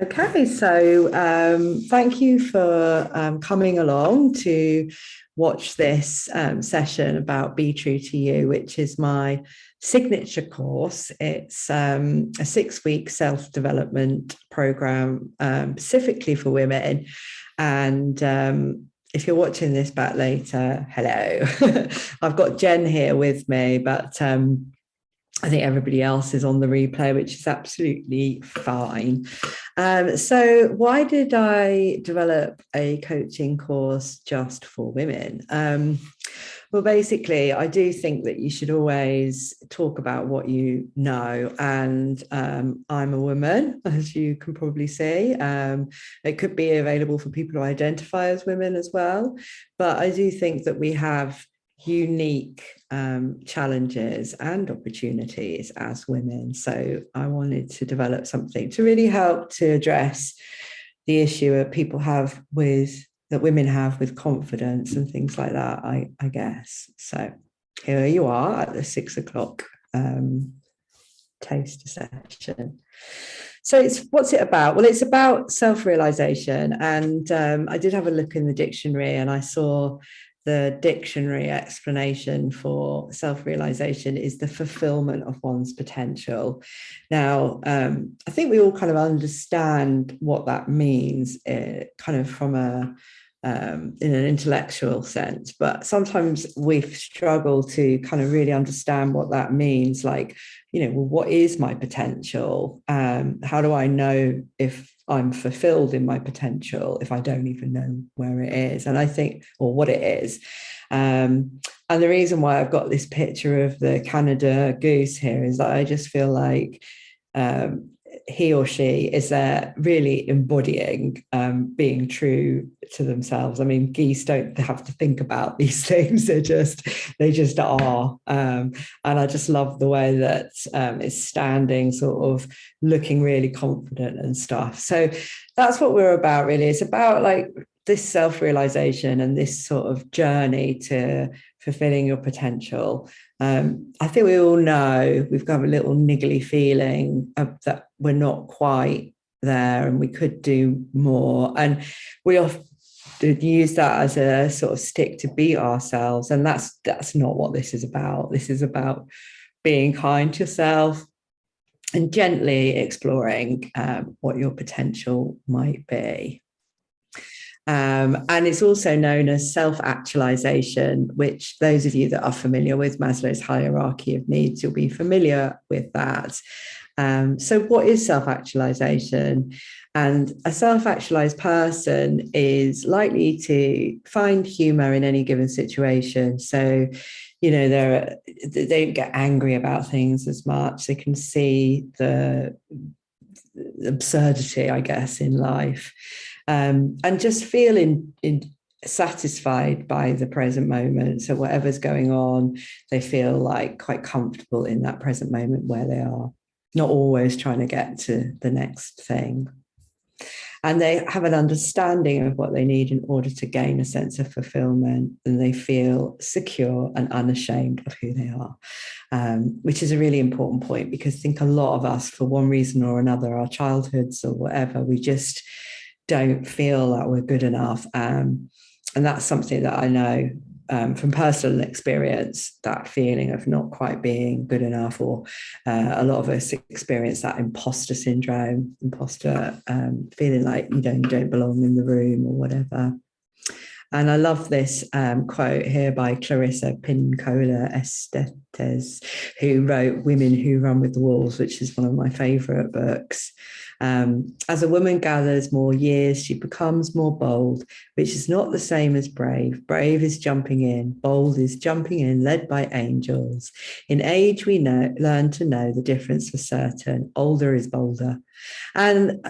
Okay, so thank you for coming along to watch this session about Be True to You, which is my signature course. It's a 6-week self-development program specifically for women. And if you're watching this back later, hello. I've got Jen here with me, but I think everybody else is on the replay, which is absolutely fine. So why did I develop a coaching course just for women? Well, basically, I do think that you should always talk about what you know. And I'm a woman, as you can probably see. It could be available for people who identify as women as well. But I do think that we have unique challenges and opportunities as women. So I wanted to develop something to really help to address the issue that people have with that women have with confidence and things like that, I guess. So here you are at the 6 o'clock taster session. So what's it about? Well, it's about self-realization. And I did have a look in the dictionary and I saw the dictionary explanation for self-realization is the fulfillment of one's potential. Now, I think we all kind of understand what that means, kind of from in an intellectual sense, but sometimes we struggle to kind of really understand what that means. Like, well, what is my potential? How do I know if I'm fulfilled in my potential if I don't even know where it is? And I think, or what it is. And the reason why I've got this picture of the Canada goose here is that I just feel like he or she is there really embodying being true to themselves. I mean, geese don't have to think about these things; they just are. And I just love the way that it's standing, sort of looking really confident and stuff. So that's what we're about, really. It's about like this self-realization and this sort of journey to fulfilling your potential. I think we all know we've got a little niggly feeling that we're not quite there and we could do more. And we often use that as a sort of stick to beat ourselves. And that's not what this is about. This is about being kind to yourself and gently exploring what your potential might be. And it's also known as self-actualization, which those of you that are familiar with Maslow's hierarchy of needs, you'll be familiar with that. So what is self-actualization? And a self-actualized person is likely to find humor in any given situation. So, they don't get angry about things as much. They can see the absurdity, I guess, in life. And just feeling satisfied by the present moment. So whatever's going on, they feel like quite comfortable in that present moment where they are, not always trying to get to the next thing. And they have an understanding of what they need in order to gain a sense of fulfillment, and they feel secure and unashamed of who they are, which is a really important point, because I think a lot of us, for one reason or another, our childhoods or whatever, we just don't feel that we're good enough. And that's something that I know from personal experience, that feeling of not quite being good enough, or a lot of us experience that imposter syndrome, feeling like you don't belong in the room or whatever. And I love this quote here by Clarissa Pinkola Estes, who wrote Women Who Run with the Wolves, which is one of my favorite books. As a woman gathers more years, she becomes more bold, which is not the same as brave. Brave is jumping in, bold is jumping in, led by angels. In age, we learn to know the difference for certain. Older is bolder. And,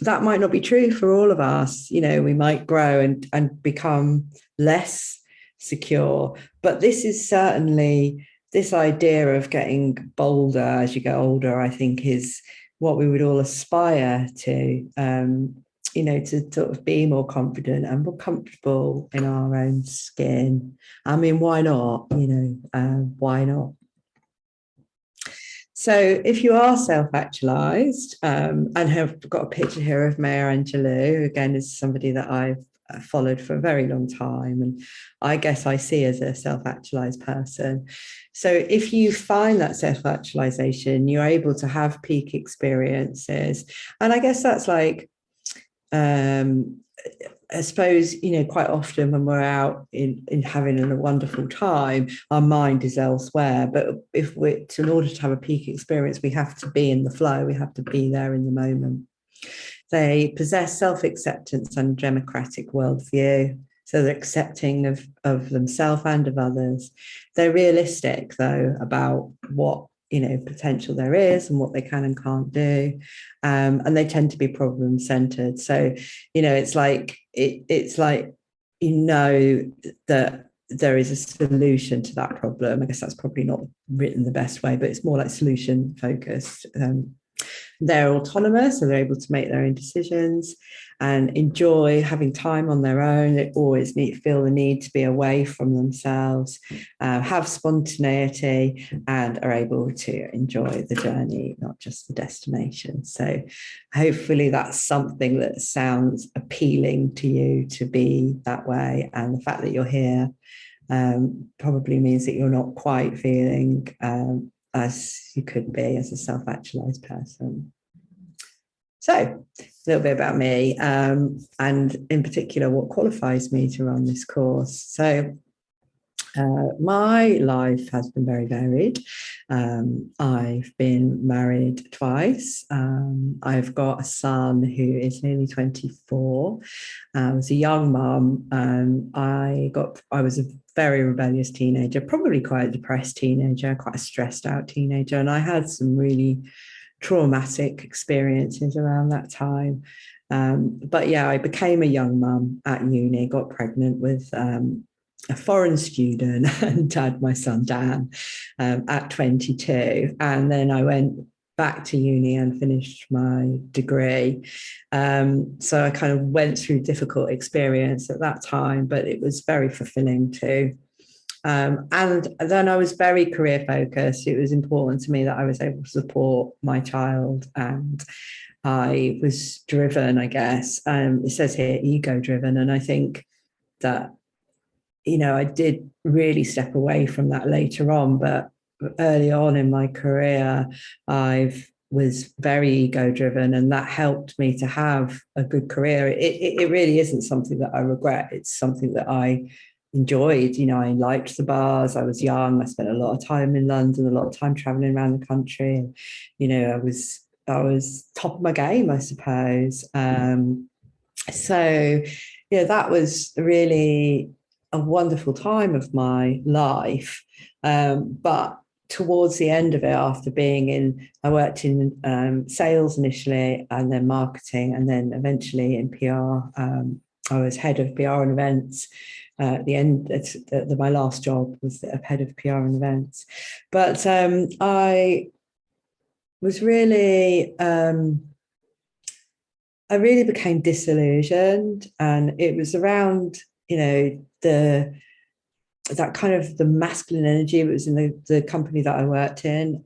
that might not be true for all of us. We might grow and become less secure. But this is certainly, this idea of getting bolder as you get older, I think, is what we would all aspire to, to sort of be more confident and more comfortable in our own skin. I mean, why not? Why not? So if you are self-actualized, and have got a picture here of Maya Angelou, who again is somebody that I've followed for a very long time, and I guess I see as a self-actualized person. So if you find that self-actualization, you're able to have peak experiences. And I guess that's like, I suppose, quite often when we're out in having a wonderful time, our mind is elsewhere. But in order to have a peak experience, we have to be in the flow. We have to be there in the moment. They possess self-acceptance and democratic worldview. So they're accepting of themselves and of others. They're realistic, though, about what potential there is and what they can and can't do, and they tend to be problem centered. So it's like that there is a solution to that problem. I guess that's probably not written the best way, but it's more like solution focused. They're autonomous, so they're able to make their own decisions and enjoy having time on their own. They always feel the need to be away from themselves, have spontaneity, and are able to enjoy the journey, not just the destination. So hopefully that's something that sounds appealing to you, to be that way. And the fact that you're here probably means that you're not quite feeling as you could be as a self-actualized person. So a little bit about me, and in particular what qualifies me to run this course. So my life has been very varied. I've been married twice. I've got a son who is nearly 24. I was a young mum. I was a very rebellious teenager, probably quite a depressed teenager, quite a stressed out teenager. And I had some really traumatic experiences around that time. But yeah, I became a young mum at uni, got pregnant with a foreign student and had my son Dan at 22. And then I went back to uni and finished my degree. So I kind of went through difficult experience at that time, but it was very fulfilling too. And then I was very career focused. It was important to me that I was able to support my child, and I was driven, I guess. It says here, ego driven. And I think that, I did really step away from that later on, but early on in my career, I was very ego driven, and that helped me to have a good career. It really isn't something that I regret. It's something that I enjoyed. I liked the bars. I was young. I spent a lot of time in London, a lot of time traveling around the country. I was top of my game, I suppose. So that was really a wonderful time of my life. But towards the end of it, I worked in sales initially, and then marketing, and then eventually in PR. I was head of PR and events. At the end, my last job was head of PR and events. But I was really, I really became disillusioned, and it was around, that kind of the masculine energy that was in the company that I worked in.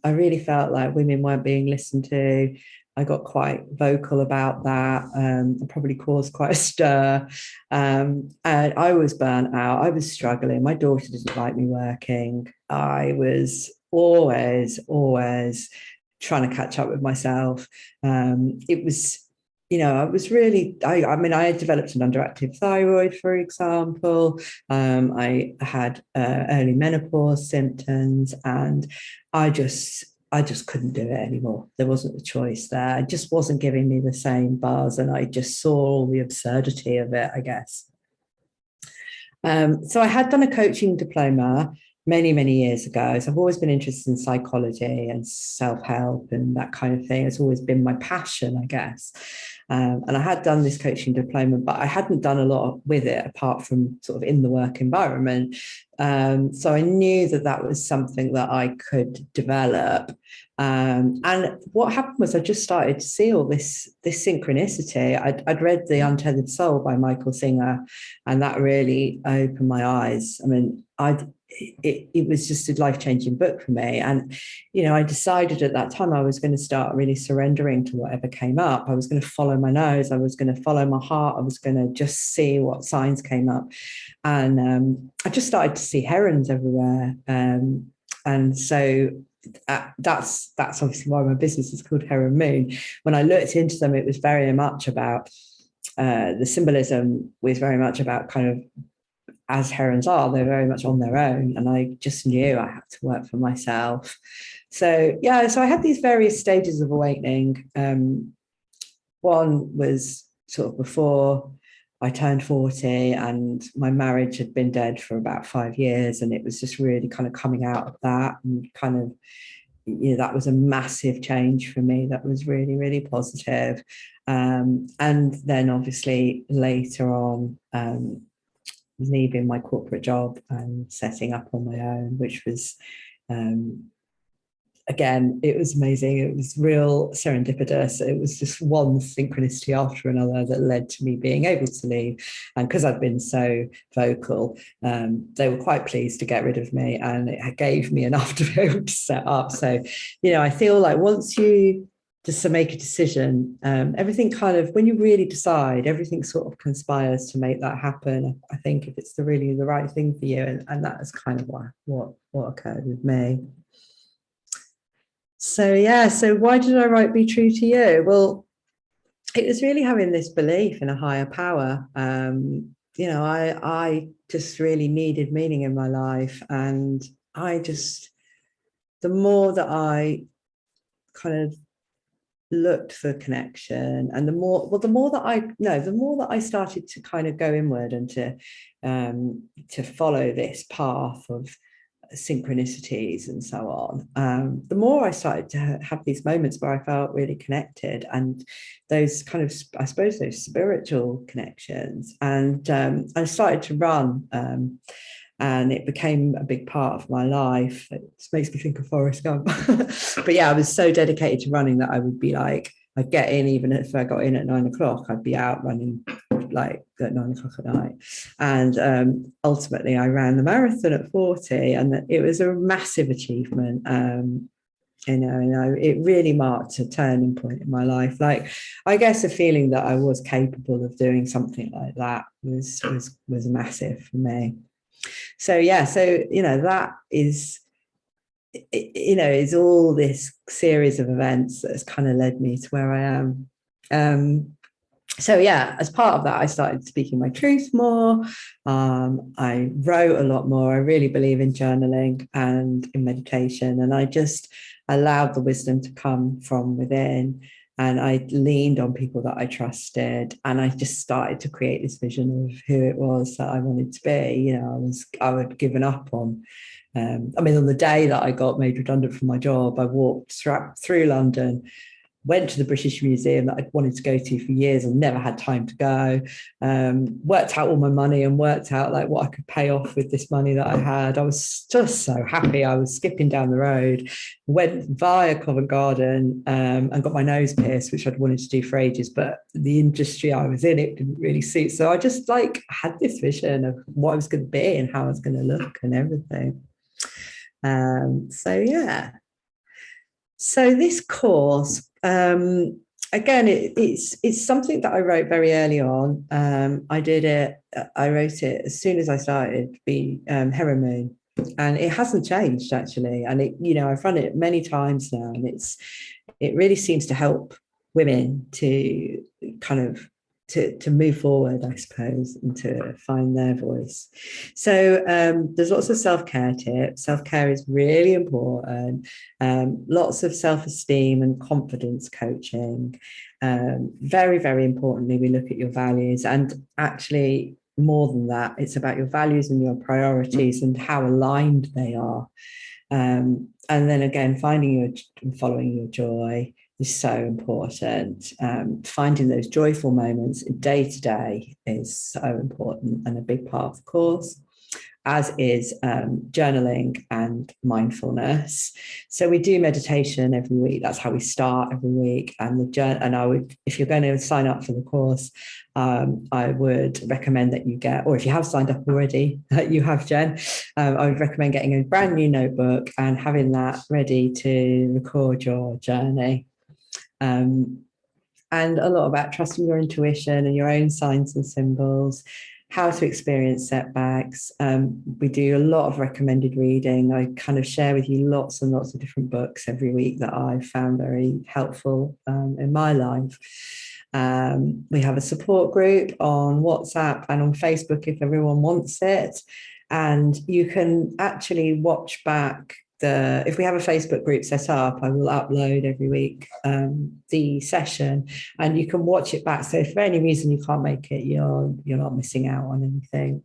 I really felt like women weren't being listened to. I got quite vocal about that. I probably caused quite a stir. And I was burnt out. I was struggling. My daughter didn't like me working. I was always trying to catch up with myself. It was, I was really, I had developed an underactive thyroid, for example. I had early menopause symptoms, and I just couldn't do it anymore. There wasn't a choice there. It just wasn't giving me the same buzz, and I just saw all the absurdity of it, I guess. So I had done a coaching diploma many years ago. So I've always been interested in psychology and self-help and that kind of thing. It's always been my passion, I guess. And I had done this coaching diploma, but I hadn't done a lot with it apart from sort of in the work environment. So I knew that was something that I could develop. And what happened was I just started to see all this synchronicity. I'd read The Untethered Soul by Michael Singer, and that really opened my eyes. I mean, it was just a life-changing book for me. And, I decided at that time I was going to start really surrendering to whatever came up. I was going to follow my nose. I was going to follow my heart. I was going to just see what signs came up. And I just started to see herons everywhere. And so that's obviously why my business is called Heron Moon. When I looked into them, it was very much about the symbolism was very much about kind of, as herons are, they're very much on their own. And I just knew I had to work for myself. So, so I had these various stages of awakening. One was sort of before I turned 40, and my marriage had been dead for about 5 years. And it was just really kind of coming out of that, and kind of, that was a massive change for me. That was really, really positive. And then obviously later on, leaving my corporate job and setting up on my own, which was, again, it was amazing. It was real serendipitous. It was just one synchronicity after another that led to me being able to leave. And because I've been so vocal, they were quite pleased to get rid of me, and it gave me enough to be able to set up. So, I feel like once you just to make a decision, everything kind of, when you really decide, everything sort of conspires to make that happen. I think if it's really the right thing for you, and that is kind of what occurred with me. So why did I write Be True to You? Well, it was really having this belief in a higher power. I just really needed meaning in my life, and the more that I kind of looked for connection, and the more that I started to kind of go inward and to follow this path of synchronicities and so on, the more I started to have these moments where I felt really connected, and those kind of, I suppose, those spiritual connections. And I started to run, and it became a big part of my life. It makes me think of Forrest Gump. But yeah, I was so dedicated to running that I would be like, I'd get in, even if I got in at 9 o'clock, I'd be out running like at 9 o'clock at night. And ultimately I ran the marathon at 40, and it was a massive achievement. It really marked a turning point in my life. Like, I guess a feeling that I was capable of doing something like that was massive for me. So that is, is all this series of events that has kind of led me to where I am. As part of that, I started speaking my truth more. I wrote a lot more. I really believe in journaling and in meditation, and I just allowed the wisdom to come from within. And I leaned on people that I trusted, and I just started to create this vision of who it was that I wanted to be. I had given up on. On the day that I got made redundant from my job, I walked through London, went to the British Museum that I'd wanted to go to for years and never had time to go, worked out all my money and worked out like what I could pay off with this money that I had. I was just so happy. I was skipping down the road, went via Covent Garden, and got my nose pierced, which I'd wanted to do for ages, but the industry I was in, it didn't really suit. So I just had this vision of what I was going to be and how I was going to look and everything. So this course, again, it's something that I wrote very early on. I wrote it as soon as I started Heron Moon, and it hasn't changed actually. And I've run it many times now, and it really seems to help women to kind of to move forward, I suppose, and to find their voice. So there's lots of self-care tips. Self-care is really important. Lots of self-esteem and confidence coaching. Very, very importantly, we look at your values, and actually more than that, it's about your values and your priorities and how aligned they are. And then again, finding and following your joy is so important. Finding those joyful moments day to day is so important and a big part of the course. as is journaling and mindfulness. So we do meditation every week. That's how we start every week. And I would, if you're going to sign up for the course, I would recommend that you get, or if you have signed up already, you have, Jen, I would recommend getting a brand new notebook and having that ready to record your journey. And a lot about trusting your intuition and your own signs and symbols, how to experience setbacks. We do a lot of recommended reading. I kind of share with you lots and lots of different books every week that I've found very helpful in my life. We have a support group on WhatsApp and on Facebook if everyone wants it. And you can actually watch back if we have a Facebook group set up, I will upload every week the session, and you can watch it back. So if for any reason you can't make it, you're not missing out on anything.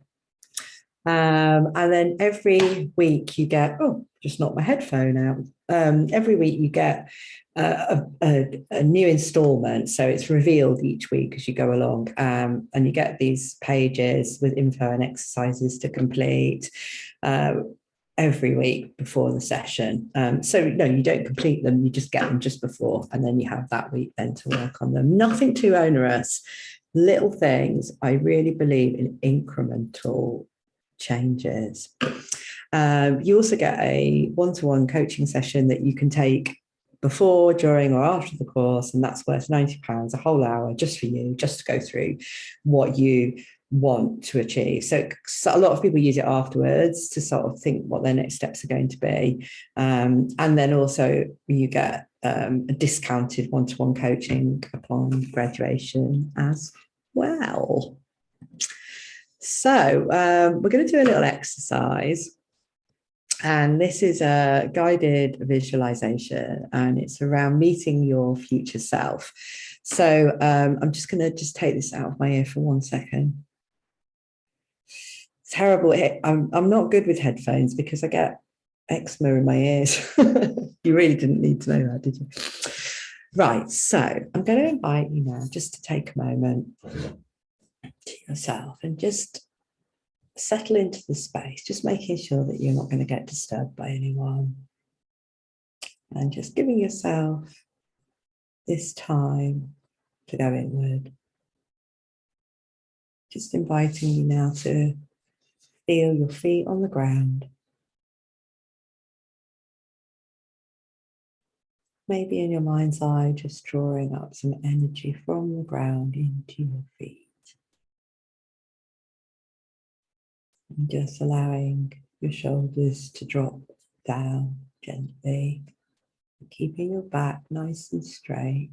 And then every week you get, just knocked my headphone out. Every week you get a new installment. So it's revealed each week as you go along. And you get these pages with info and exercises to complete every week before the session. So no, you don't complete them, you just get them just before, and then you have that week then to work on them. Nothing too onerous, little things. I really believe in incremental changes. You also get a one-to-one coaching session that you can take before, during, or after the course, and that's worth £90, a whole hour just for you, just to go through what you want to achieve. So a lot of people use it afterwards to sort of think what their next steps are going to be. And then also you get a discounted one-to-one coaching upon graduation as well. So we're going to do a little exercise. And this is a guided visualization, and it's around meeting your future self. So I'm just going to take this out of my ear for 1 second. Terrible. I'm not good with headphones because I get eczema in my ears. You really didn't need to know that, did you? Right. So I'm going to invite you now just to take a moment to yourself and just settle into the space, just making sure that you're not going to get disturbed by anyone. And just giving yourself this time to go inward. Just inviting you now to feel your feet on the ground. Maybe in your mind's eye, just drawing up some energy from the ground into your feet. And just allowing your shoulders to drop down gently, keeping your back nice and straight.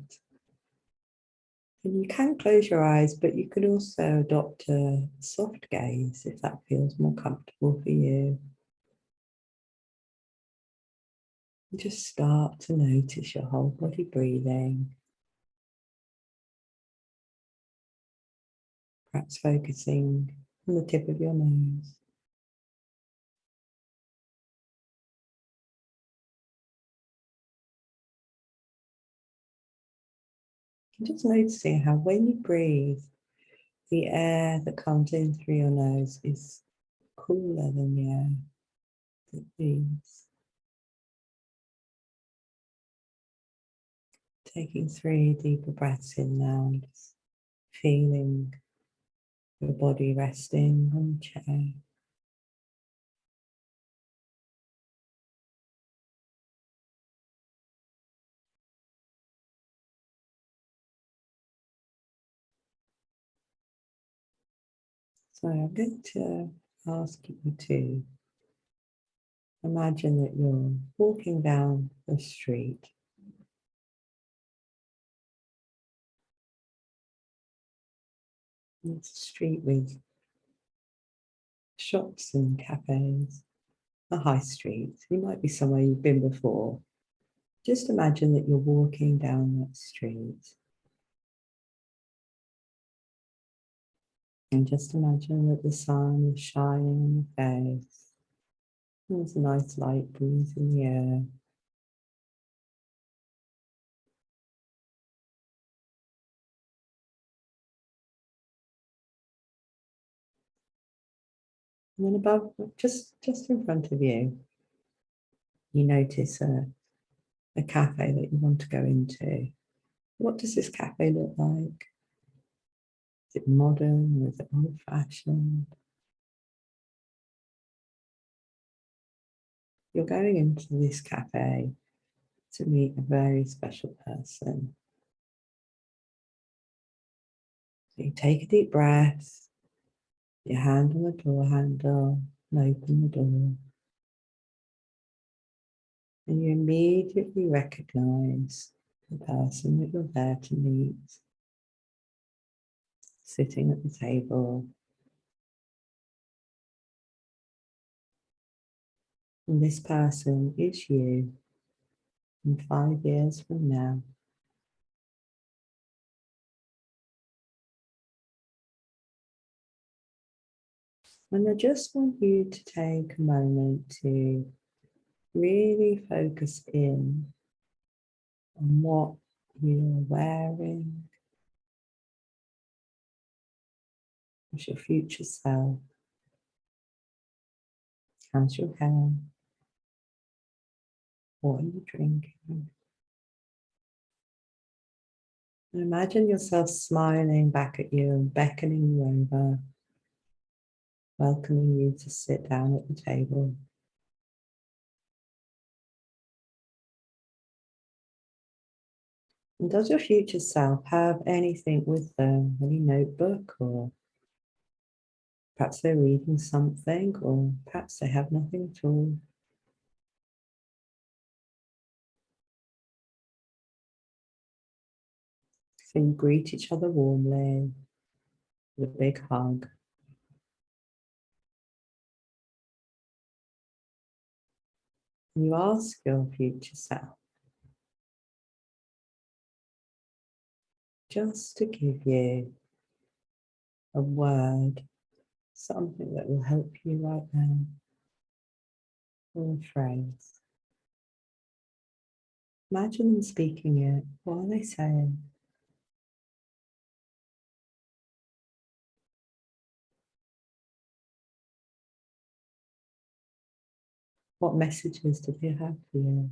And you can close your eyes, but you can also adopt a soft gaze if that feels more comfortable for you. And just start to notice your whole body breathing. Perhaps focusing on the tip of your nose. And just noticing how when you breathe, the air that comes in through your nose is cooler than the air that leaves. Taking 3 deeper breaths in now, just feeling your body resting on the chair. So I'm going to ask you to imagine that you're walking down the street. It's a street with shops and cafes, a high street. You might be somewhere you've been before. Just imagine that you're walking down that street. And just imagine that the sun is shining on your face. There's a nice light breeze in the air. And then above, just in front of you, you notice a cafe that you want to go into. What does this cafe look like? Is it modern or is it old-fashioned? You're going into this cafe to meet a very special person. So you take a deep breath, your hand on the door handle, and open the door. And you immediately recognize the person that you're there to meet, sitting at the table. And this person is you in 5 years from now. And I just want you to take a moment to really focus in on what you're wearing as your future self. How's your hair? What are you drinking? And imagine yourself smiling back at you and beckoning you over, welcoming you to sit down at the table. And does your future self have anything with them? Any notebook, or perhaps they're reading something, or perhaps they have nothing at all? So you greet each other warmly with a big hug. And you ask your future self just to give you a word, something that will help you right now, or a phrase. Imagine them speaking it. What are they saying? What messages do they have for you?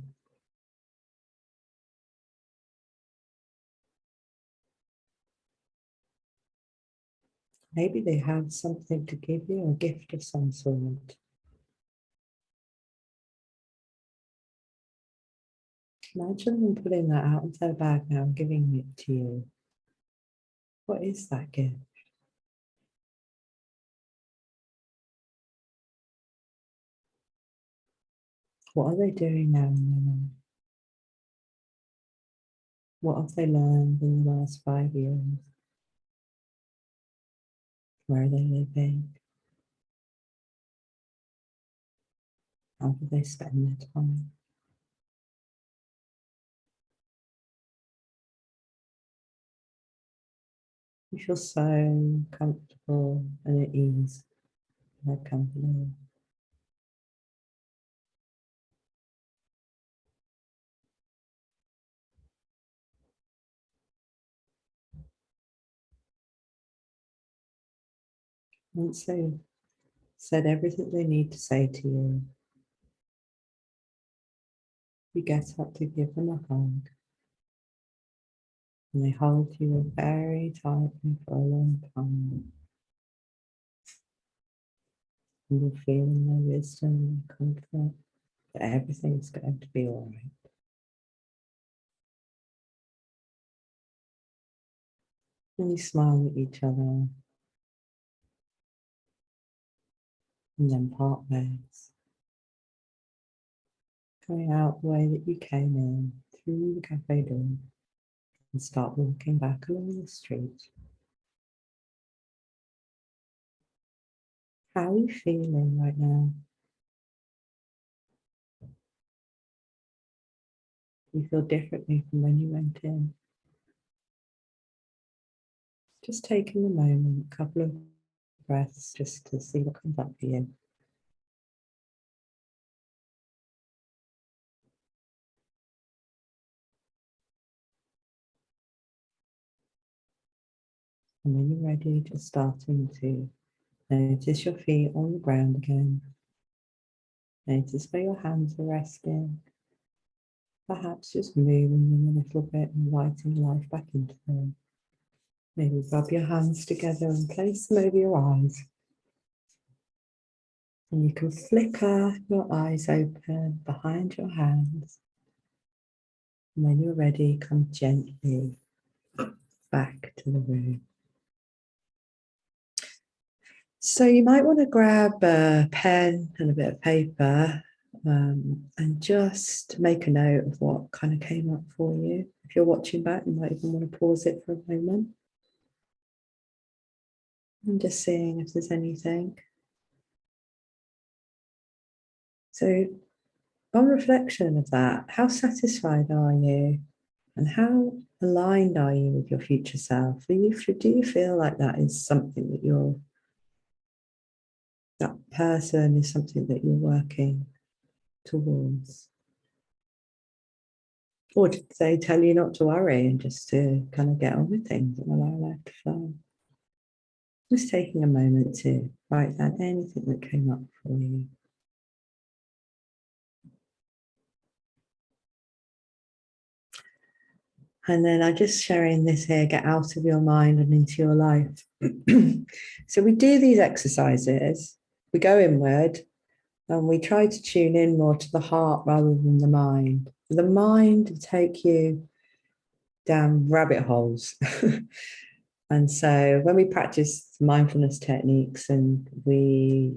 Maybe they have something to give you, a gift of some sort. Imagine them putting that out of their bag now and giving it to you. What is that gift? What are they doing now in their life? What have they learned in the last 5 years? Where are they living? How do they spend their time? You feel so comfortable and at ease in their company. Once they've said everything they need to say to you, you get up to give them a hug, and they hold you very tightly for a long time. And you feel their wisdom and comfort that everything's going to be all right. And you smile at each other and then part ways, going out the way that you came in, through the cafe door, and start walking back along the street. How are you feeling right now? You feel differently from when you went in. Just taking a moment, a couple of breaths, just to see what comes up for you. And when you're ready, just starting to Notice your feet on the ground again. Notice where your hands are resting. Perhaps just moving them a little bit, inviting life back into them. Maybe rub your hands together and place them over your eyes. And you can flicker your eyes open behind your hands. And when you're ready, come gently back to the room. So you might want to grab a pen and a bit of paper and just make a note of what kind of came up for you. If you're watching back, you might even want to pause it for a moment. And just seeing if there's anything. So on reflection of that, how satisfied are you? And how aligned are you with your future self? Do you feel like that is something that person is something that you're working towards? Or did they tell you not to worry and just to kind of get on with things and allow life to flow? Just taking a moment to write down anything that came up for you. And then I'm just sharing this here, get out of your mind and into your life. So we do these exercises, we go inward and we try to tune in more to the heart rather than the mind. The mind will take you down rabbit holes. And so when we practice mindfulness techniques and we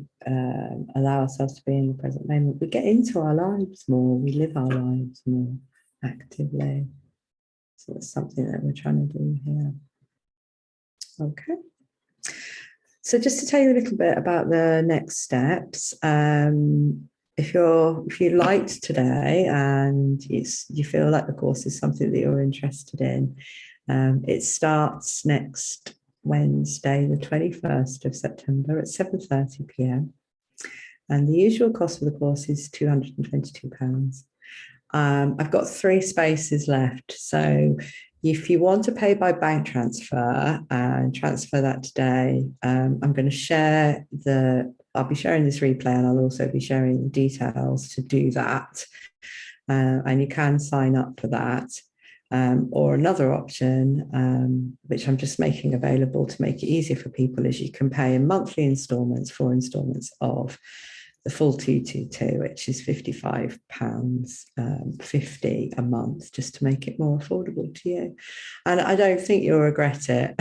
allow ourselves to be in the present moment, we get into our lives more, we live our lives more actively. So it's something that we're trying to do here. Okay. So just to tell you a little bit about the next steps, if you liked today and you feel like the course is something that you're interested in, it starts next Wednesday, the 21st of September at 7:30 p.m. And the usual cost for the course is £222. I've got 3 spaces left. So if you want to pay by bank transfer and transfer that today, I'm going to share I'll be sharing this replay and I'll also be sharing the details to do that. And you can sign up for that. Or another option, which I'm just making available to make it easier for people, is you can pay in monthly installments, 4 installments of the full 222, which is £55.50 a month, just to make it more affordable to you. And I don't think you'll regret it.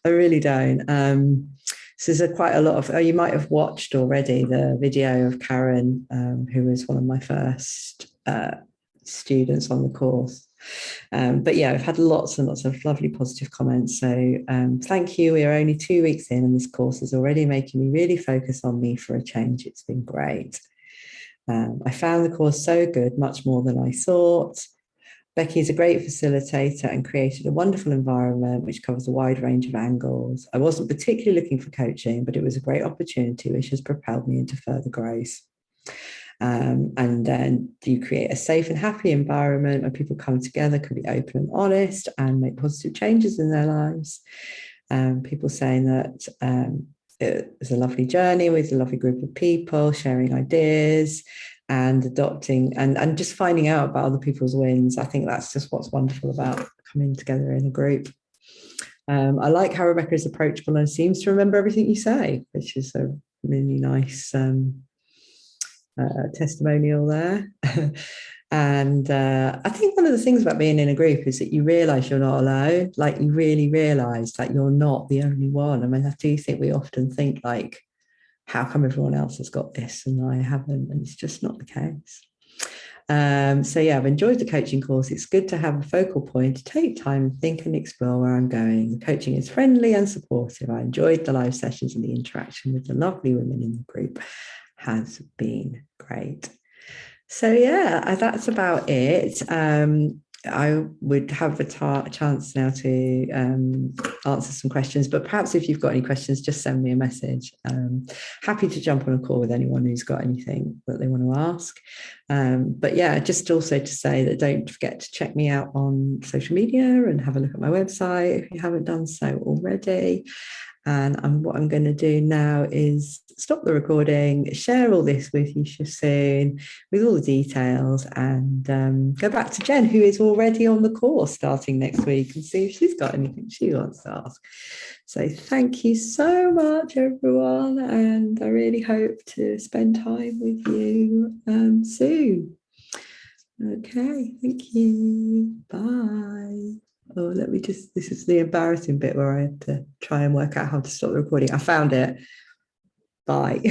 I really don't. So there's quite a lot of, you might have watched already the video of Karen, who was one of my first students on the course. But yeah, I've had lots and lots of lovely positive comments. So thank you. We are only 2 weeks in and this course is already making me really focus on me for a change. It's been great. I found the course so good, much more than I thought. Becky is a great facilitator and created a wonderful environment which covers a wide range of angles. I wasn't particularly looking for coaching, but it was a great opportunity which has propelled me into further growth. And then you create a safe and happy environment where people come together, can be open and honest and make positive changes in their lives. People saying that it was a lovely journey with a lovely group of people, sharing ideas and adopting and just finding out about other people's wins. I think that's just what's wonderful about coming together in a group. I like how Rebecca is approachable and seems to remember everything you say, which is a really nice testimonial there. And I think one of the things about being in a group is that you realize you're not alone. Like you really realize that you're not the only one. I mean, I do think we often think like, how come everyone else has got this and I haven't? And it's just not the case. So yeah, I've enjoyed the coaching course. It's good to have a focal point to take time and think and explore where I'm going. The coaching is friendly and supportive. I enjoyed the live sessions and the interaction with the lovely women in the group has been great. So yeah, that's about it. I would have a chance now to answer some questions, but perhaps if you've got any questions, just send me a message. Happy to jump on a call with anyone who's got anything that they want to ask. But yeah, just also to say that don't forget to check me out on social media and have a look at my website if you haven't done so already. And what I'm going to do now is stop the recording, share all this with you soon, with all the details, and go back to Jen, who is already on the course starting next week, and see if she's got anything she wants to ask. So thank you so much, everyone, and I really hope to spend time with you soon. Okay, thank you. Bye. Oh, this is the embarrassing bit where I have to try and work out how to stop the recording. I found it. Bye.